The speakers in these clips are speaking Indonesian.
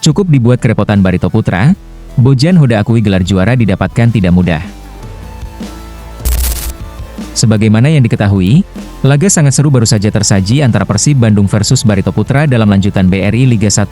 Cukup dibuat kerepotan Barito Putra, Bojan Hoda akui gelar juara didapatkan tidak mudah. Sebagaimana yang diketahui, laga sangat seru baru saja tersaji antara Persib Bandung versus Barito Putra dalam lanjutan BRI Liga 1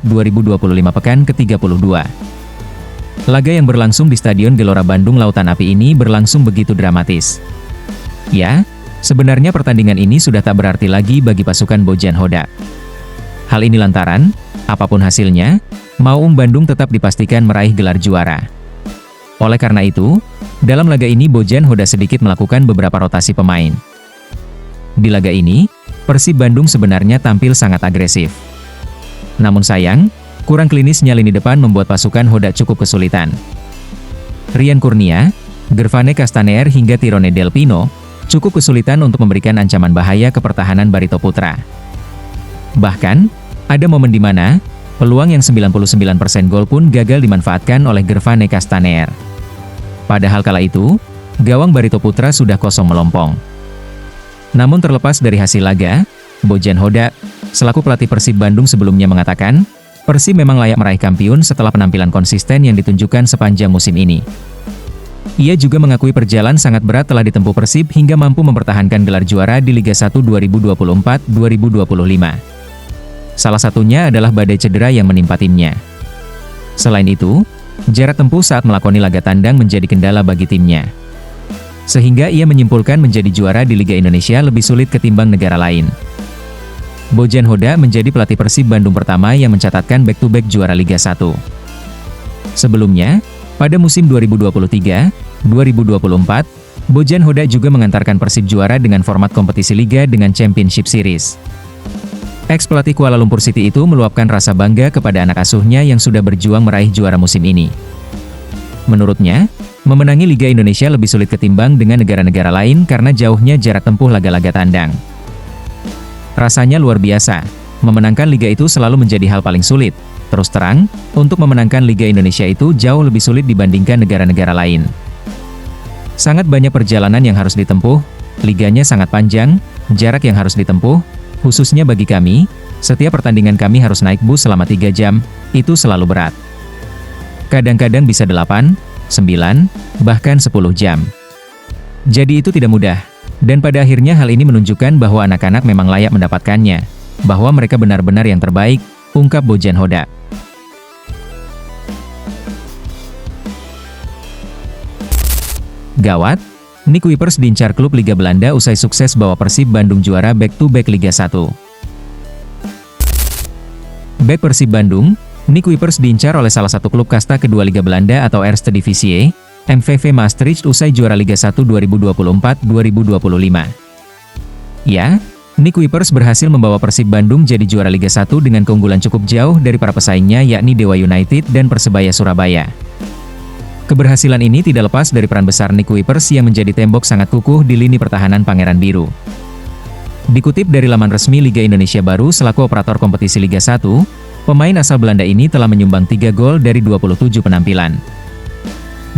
2024-2025 pekan ke-32. Laga yang berlangsung di Stadion Gelora Bandung Lautan Api ini berlangsung begitu dramatis. Ya, sebenarnya pertandingan ini sudah tak berarti lagi bagi pasukan Bojan Hoda. Hal ini lantaran, apapun hasilnya, Maung Bandung tetap dipastikan meraih gelar juara. Oleh karena itu, dalam laga ini Bojan Hoda sedikit melakukan beberapa rotasi pemain. Di laga ini, Persib Bandung sebenarnya tampil sangat agresif. Namun sayang, kurang klinisnya lini depan membuat pasukan Hoda cukup kesulitan. Rian Kurnia, Gervane Castaneer hingga Tirone Del Pino cukup kesulitan untuk memberikan ancaman bahaya ke pertahanan Barito Putra. Bahkan, ada momen di mana peluang yang 99% gol pun gagal dimanfaatkan oleh Gervane Castaneer. Padahal kala itu, gawang Barito Putra sudah kosong melompong. Namun terlepas dari hasil laga, Bojan Hoda, selaku pelatih Persib Bandung sebelumnya mengatakan, Persib memang layak meraih kampiun setelah penampilan konsisten yang ditunjukkan sepanjang musim ini. Ia juga mengakui perjalanan sangat berat telah ditempuh Persib hingga mampu mempertahankan gelar juara di Liga 1 2024-2025. Salah satunya adalah badai cedera yang menimpa timnya. Selain itu, jarak tempuh saat melakoni laga tandang menjadi kendala bagi timnya. Sehingga ia menyimpulkan menjadi juara di Liga Indonesia lebih sulit ketimbang negara lain. Bojan Hoda menjadi pelatih Persib Bandung pertama yang mencatatkan back-to-back juara Liga 1. Sebelumnya, pada musim 2023-2024, Bojan Hoda juga mengantarkan Persib juara dengan format kompetisi Liga dengan Championship Series. Ex-pelatih Kuala Lumpur City itu meluapkan rasa bangga kepada anak asuhnya yang sudah berjuang meraih juara musim ini. Menurutnya, memenangi Liga Indonesia lebih sulit ketimbang dengan negara-negara lain karena jauhnya jarak tempuh laga-laga tandang. Rasanya luar biasa, memenangkan Liga itu selalu menjadi hal paling sulit. Terus terang, untuk memenangkan Liga Indonesia itu jauh lebih sulit dibandingkan negara-negara lain. Sangat banyak perjalanan yang harus ditempuh, liganya sangat panjang, jarak yang harus ditempuh, khususnya bagi kami, setiap pertandingan kami harus naik bus selama 3 jam, itu selalu berat. Kadang-kadang bisa 8, 9, bahkan 10 jam. Jadi itu tidak mudah, dan pada akhirnya hal ini menunjukkan bahwa anak-anak memang layak mendapatkannya, bahwa mereka benar-benar yang terbaik, ungkap Bojan Hoda. Gawat, Nick Kuipers diincar klub Liga Belanda usai sukses bawa Persib Bandung juara back-to-back Liga 1. Back Persib Bandung, Nick Kuipers diincar oleh salah satu klub kasta kedua Liga Belanda atau Eerste Divisie, MVV Maastricht usai juara Liga 1 2024-2025. Ya, Nick Kuipers berhasil membawa Persib Bandung jadi juara Liga 1 dengan keunggulan cukup jauh dari para pesaingnya yakni Dewa United dan Persebaya Surabaya. Keberhasilan ini tidak lepas dari peran besar Nick Kuipers yang menjadi tembok sangat kukuh di lini pertahanan Pangeran Biru. Dikutip dari laman resmi Liga Indonesia Baru selaku operator kompetisi Liga 1, pemain asal Belanda ini telah menyumbang 3 gol dari 27 penampilan.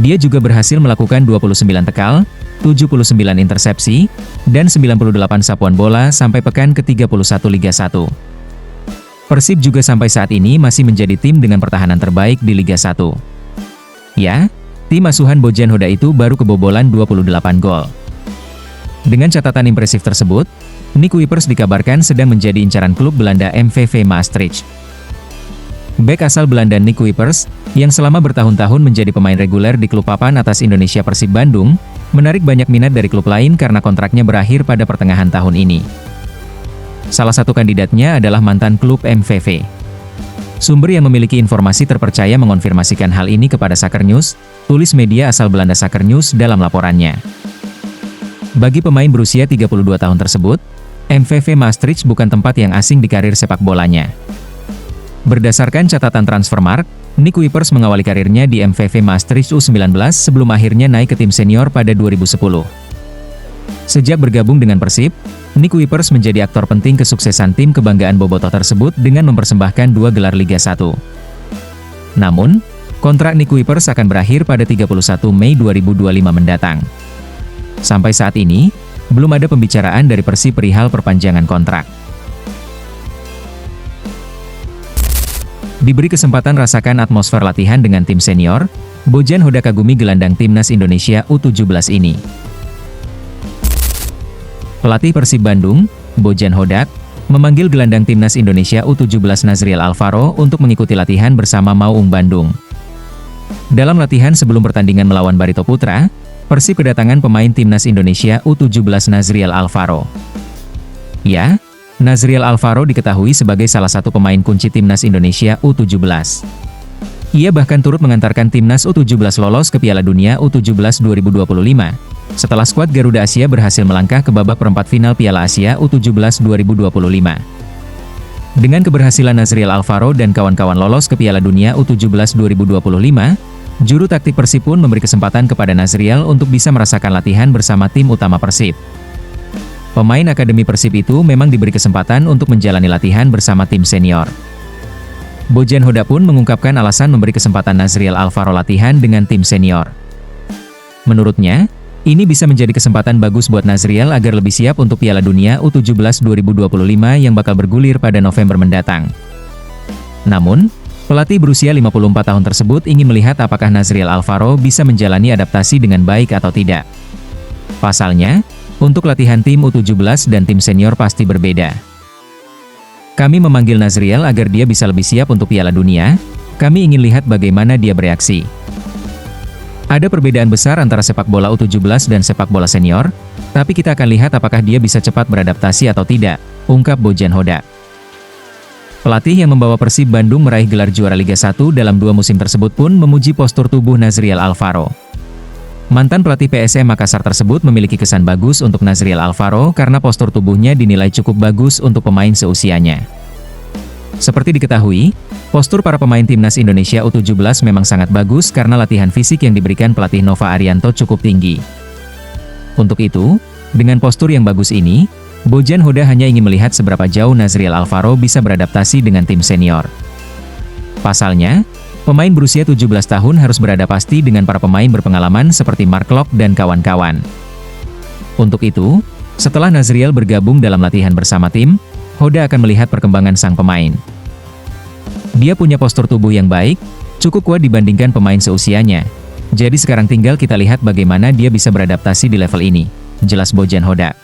Dia juga berhasil melakukan 29 tekal, 79 intersepsi, dan 98 sapuan bola sampai pekan ke-31 Liga 1. Persib juga sampai saat ini masih menjadi tim dengan pertahanan terbaik di Liga 1. Ya, tim asuhan Bojan Hoda itu baru kebobolan 28 gol. Dengan catatan impresif tersebut, Nick Kuipers dikabarkan sedang menjadi incaran klub Belanda MVV Maastricht. Bek asal Belanda Nick Kuipers, yang selama bertahun-tahun menjadi pemain reguler di klub papan atas Indonesia Persib Bandung, menarik banyak minat dari klub lain karena kontraknya berakhir pada pertengahan tahun ini. Salah satu kandidatnya adalah mantan klub MVV. Sumber yang memiliki informasi terpercaya mengonfirmasikan hal ini kepada Soccer News, tulis media asal Belanda Soccer News dalam laporannya. Bagi pemain berusia 32 tahun tersebut, MVV Maastricht bukan tempat yang asing di karir sepak bolanya. Berdasarkan catatan Transfermarkt, Nick Kuipers mengawali karirnya di MVV Maastricht U19 sebelum akhirnya naik ke tim senior pada 2010. Sejak bergabung dengan Persib, Nick Kuipers menjadi aktor penting kesuksesan tim kebanggaan Bobotoh tersebut dengan mempersembahkan 2 gelar Liga 1. Namun, kontrak Nick Kuipers akan berakhir pada 31 Mei 2025 mendatang. Sampai saat ini, belum ada pembicaraan dari Persib perihal perpanjangan kontrak. Diberi kesempatan rasakan atmosfer latihan dengan tim senior, Bojan Hodak kagumi gelandang timnas Indonesia U17 ini. Pelatih Persib Bandung, Bojan Hodak, memanggil gelandang timnas Indonesia U17 Nazriel Alvaro untuk mengikuti latihan bersama Maung Bandung. Dalam latihan sebelum pertandingan melawan Barito Putra, Persib kedatangan pemain timnas Indonesia U17 Nazriel Alvaro. Ya, Nazriel Alvaro diketahui sebagai salah satu pemain kunci timnas Indonesia U17. Ia bahkan turut mengantarkan timnas U17 lolos ke Piala Dunia U17 2025, setelah skuad Garuda Asia berhasil melangkah ke babak perempat final Piala Asia U17 2025. Dengan keberhasilan Nazriel Alvaro dan kawan-kawan lolos ke Piala Dunia U17 2025, juru taktik Persib pun memberi kesempatan kepada Nazriel untuk bisa merasakan latihan bersama tim utama Persib. Pemain akademi Persib itu memang diberi kesempatan untuk menjalani latihan bersama tim senior. Bojan Hodak pun mengungkapkan alasan memberi kesempatan Nazriel Alvaro latihan dengan tim senior. Menurutnya, ini bisa menjadi kesempatan bagus buat Nazriel agar lebih siap untuk Piala Dunia U17 2025 yang bakal bergulir pada November mendatang. Namun, pelatih berusia 54 tahun tersebut ingin melihat apakah Nazriel Alvaro bisa menjalani adaptasi dengan baik atau tidak. Pasalnya, untuk latihan tim U17 dan tim senior pasti berbeda. Kami memanggil Nazriel agar dia bisa lebih siap untuk Piala Dunia, kami ingin lihat bagaimana dia bereaksi. Ada perbedaan besar antara sepak bola U17 dan sepak bola senior, tapi kita akan lihat apakah dia bisa cepat beradaptasi atau tidak, ungkap Bojan Hodak. Pelatih yang membawa Persib Bandung meraih gelar juara Liga 1 dalam 2 musim tersebut pun memuji postur tubuh Nazriel Alvaro. Mantan pelatih PSM Makassar tersebut memiliki kesan bagus untuk Nazriel Alvaro karena postur tubuhnya dinilai cukup bagus untuk pemain seusianya. Seperti diketahui, postur para pemain timnas Indonesia U17 memang sangat bagus karena latihan fisik yang diberikan pelatih Nova Arianto cukup tinggi. Untuk itu, dengan postur yang bagus ini, Bojan Hodak hanya ingin melihat seberapa jauh Nazriel Alvaro bisa beradaptasi dengan tim senior. Pasalnya, pemain berusia 17 tahun harus beradaptasi dengan para pemain berpengalaman seperti Mark Klok dan kawan-kawan. Untuk itu, setelah Nazriel bergabung dalam latihan bersama tim, Hodak akan melihat perkembangan sang pemain. Dia punya postur tubuh yang baik, cukup kuat dibandingkan pemain seusianya. Jadi sekarang tinggal kita lihat bagaimana dia bisa beradaptasi di level ini, jelas Bojan Hodak.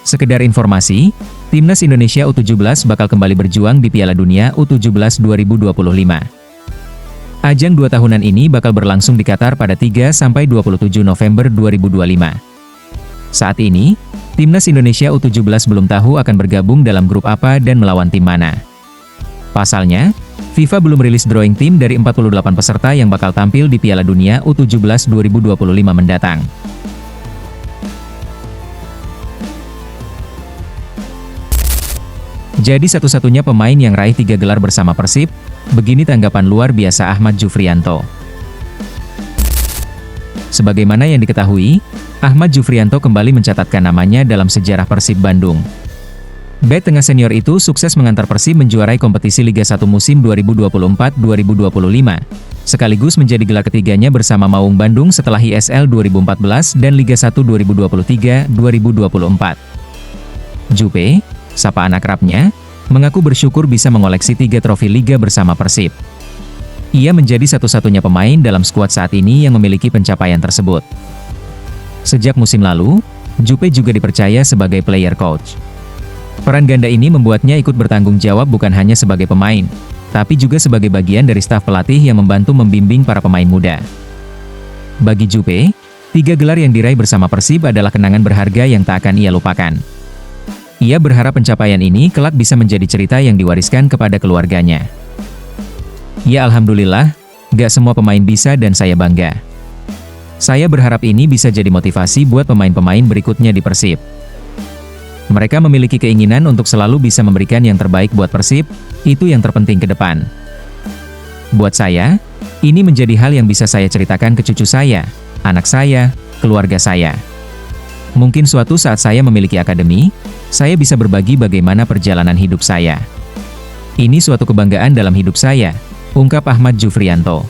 Sekedar informasi, Timnas Indonesia U17 bakal kembali berjuang di Piala Dunia U17 2025. Ajang 2 tahunan ini bakal berlangsung di Qatar pada 3–27 November 2025. Saat ini, Timnas Indonesia U17 belum tahu akan bergabung dalam grup apa dan melawan tim mana. Pasalnya, FIFA belum rilis drawing tim dari 48 peserta yang bakal tampil di Piala Dunia U17 2025 mendatang. Jadi satu-satunya pemain yang raih 3 gelar bersama Persib, begini tanggapan luar biasa Ahmad Jufrianto. Sebagaimana yang diketahui, Ahmad Jufrianto kembali mencatatkan namanya dalam sejarah Persib Bandung. Bek tengah senior itu sukses mengantar Persib menjuarai kompetisi Liga 1 musim 2024-2025, sekaligus menjadi gelar ketiganya bersama Maung Bandung setelah ISL 2014 dan Liga 1 2023-2024. Jupe, sapaan akrabnya, mengaku bersyukur bisa mengoleksi 3 trofi Liga bersama Persib. Ia menjadi satu-satunya pemain dalam skuad saat ini yang memiliki pencapaian tersebut. Sejak musim lalu, Jupe juga dipercaya sebagai player coach. Peran ganda ini membuatnya ikut bertanggung jawab bukan hanya sebagai pemain, tapi juga sebagai bagian dari staf pelatih yang membantu membimbing para pemain muda. Bagi Jupe, 3 gelar yang diraih bersama Persib adalah kenangan berharga yang tak akan ia lupakan. Ia berharap pencapaian ini kelak bisa menjadi cerita yang diwariskan kepada keluarganya. Ya alhamdulillah, gak semua pemain bisa dan saya bangga. Saya berharap ini bisa jadi motivasi buat pemain-pemain berikutnya di Persib. Mereka memiliki keinginan untuk selalu bisa memberikan yang terbaik buat Persib, itu yang terpenting ke depan. Buat saya, ini menjadi hal yang bisa saya ceritakan ke cucu saya, anak saya, keluarga saya. Mungkin suatu saat saya memiliki akademi, saya bisa berbagi bagaimana perjalanan hidup saya. Ini suatu kebanggaan dalam hidup saya, ungkap Ahmad Jufrianto.